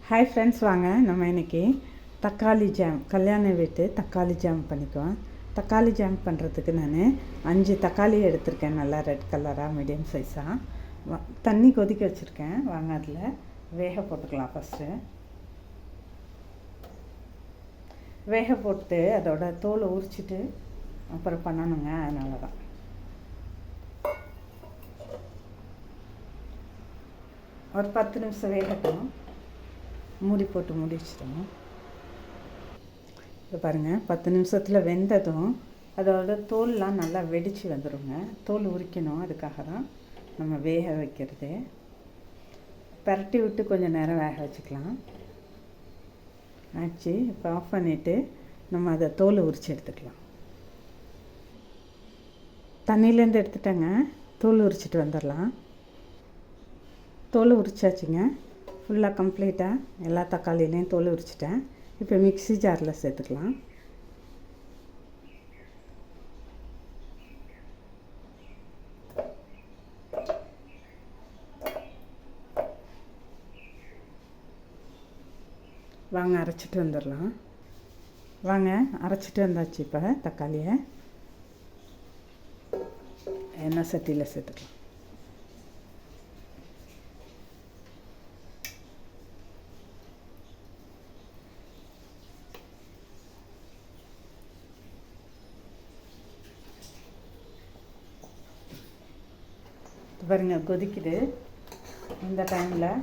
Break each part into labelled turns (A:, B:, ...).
A: Hi friends, வாங்க நம்ம இன்றைக்கி தக்காளி ஜாம், கல்யாண வீட்டு தக்காளி ஜாம் பண்ணிக்குவோம். தக்காளி ஜாம் பண்ணுறதுக்கு நான் 5 தக்காளி எடுத்திருக்கேன், நல்லா ரெட் கலராக மீடியம் சைஸாக. தண்ணி கொதிக்க வச்சுருக்கேன். வாங்க அதில் வேக போட்டுக்கலாம். ஃபஸ்ட்டு வேக போட்டு அதோட தோலை உரிச்சிட்டு அப்புறம் பண்ணணுங்க. அதனால தான் ஒரு 10 நிமிஷம் வேகட்டும். மூடி போட்டு மூடி வச்சிட்டோம். இப்போ பாருங்கள், 10 நிமிஷத்தில் வெந்ததும் அதோட தோல்லாம் நல்லா வெடித்து வந்துடுங்க. தோல் உரிக்கணும், அதுக்காக தான் நம்ம வேக வைக்கிறது. பரட்டி விட்டு கொஞ்சம் நேரம் வேக வச்சுக்கலாம். ஆச்சு. இப்போ ஆஃப் பண்ணிவிட்டு நம்ம அதை தோலை உரித்து எடுத்துக்கலாம். தண்ணியிலேருந்து எடுத்துட்டேங்க. தோல் உரிச்சிட்டு வந்துடலாம். தோல் உரிச்சாச்சுங்க. ஃபுல்லாக கம்ப்ளீட்டாக எல்லா தக்காளியிலையும் தோல் உரிச்சிட்டேன். இப்போ மிக்ஸி ஜாரில் சேர்த்துக்கலாம். வாங்க அரைச்சிட்டு வந்துடலாம். வாங்க அரைச்சிட்டு வந்தாச்சு. இப்போ தக்காளியை எண்ணெய் சட்டியில் சேர்த்துக்கலாம். பாருங்க கொதிக்குது. இந்த டைமில்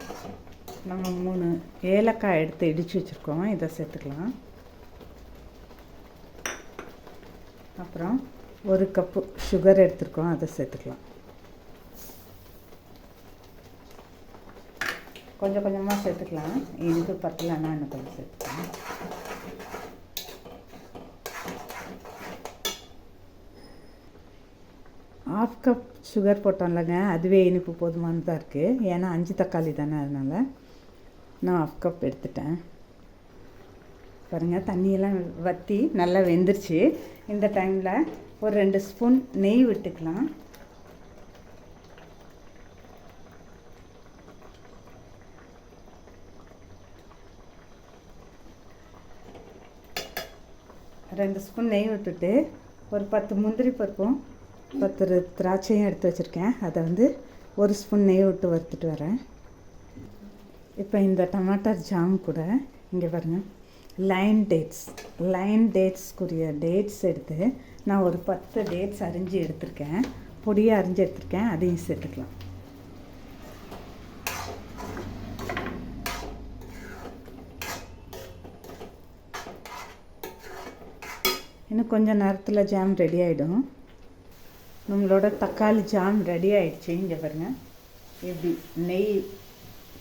A: நம்ம 3 ஏலக்காய் எடுத்து இடித்து வச்சுருக்கோம், இதை சேர்த்துக்கலாம். அப்புறம் 1 கப்பு சுகர் எடுத்துருக்கோம், அதை சேர்த்துக்கலாம். கொஞ்சம் கொஞ்சமாக சேர்த்துக்கலாம். இனிப்பு பத்தலைன்னா இன்னும் கொஞ்சம் சேர்த்துக்கலாம். ½ கப் சுகர் போட்டோம்லங்க, அதுவே இனிப்பு போதுமானதாக இருக்குது. ஏன்னா 5 தக்காளி தானே, அதனால் நான் ½ கப் எடுத்துட்டேன். பாருங்கள், தண்ணியெல்லாம் வற்றி நல்லா வெந்துருச்சு. இந்த டைமில் ஒரு 2 ஸ்பூன் நெய் விட்டுக்கலாம். ரெண்டு ஸ்பூன் நெய் விட்டுட்டு ஒரு 10 முந்திரி பருப்பும் 10 திராட்சையும் எடுத்து வச்சுருக்கேன். அதை 1 ஸ்பூன் நெய் விட்டு வறுத்துட்டு வரேன். இப்போ இந்த டமாட்டர் ஜாம் கூட இங்கே பாருங்கள், லைன் டேட்ஸ்க்குரிய டேட்ஸ் எடுத்து நான் ஒரு 10 டேட்ஸ் அரிஞ்சு எடுத்திருக்கேன், பொடியாக அரிஞ்சு எடுத்திருக்கேன். அதையும் சேர்த்துக்கலாம். இன்னும் கொஞ்சம் நேரத்தில் ஜாம் ரெடி ஆகிடும். நம்மளோட தக்காளி ஜாம் ரெடி ஆகிடுச்சு. இங்கே பாருங்கள், இப்படி நெய்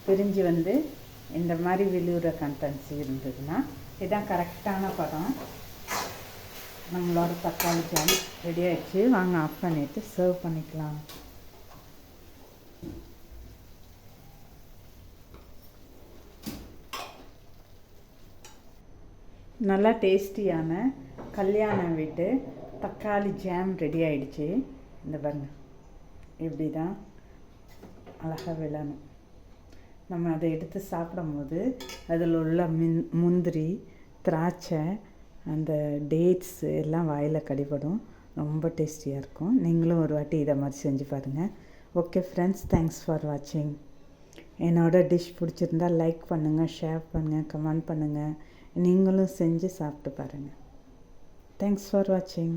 A: பிரிஞ்சு இந்த மாதிரி விழுகிற கண்டென்சி இருந்ததுன்னா இதுதான் கரெக்டான பதம். நம்மளோட தக்காளி ஜாம் ரெடி ஆகிடுச்சு. வாங்க ஆஃப் பண்ணிவிட்டு சர்வ் பண்ணிக்கலாம். நல்லா டேஸ்டியான கல்யாண வீட்டு தக்காளி ஜாம் ரெடி ஆகிடுச்சு. இந்த பாருங்க, இப்படி தான் அழகாக விழணும். நம்ம அதை எடுத்து சாப்பிடும்போது அதில் உள்ள முந்திரி, திராட்சை, அந்த டேட்ஸ் எல்லாம் வாயில் கடிபடும். ரொம்ப டேஸ்டியாக இருக்கும். நீங்களும் ஒரு வாட்டி இதை மாதிரி செஞ்சு பாருங்கள். ஓகே ஃப்ரெண்ட்ஸ், தேங்க்ஸ் ஃபார் வாட்சிங். என்னோடய டிஷ் பிடிச்சிருந்தால் லைக் பண்ணுங்கள், ஷேர் பண்ணுங்கள், கமெண்ட் பண்ணுங்கள். நீங்களும் செஞ்சு சாப்பிட்டு பாருங்கள். தேங்க்ஸ் ஃபார் வாட்சிங்.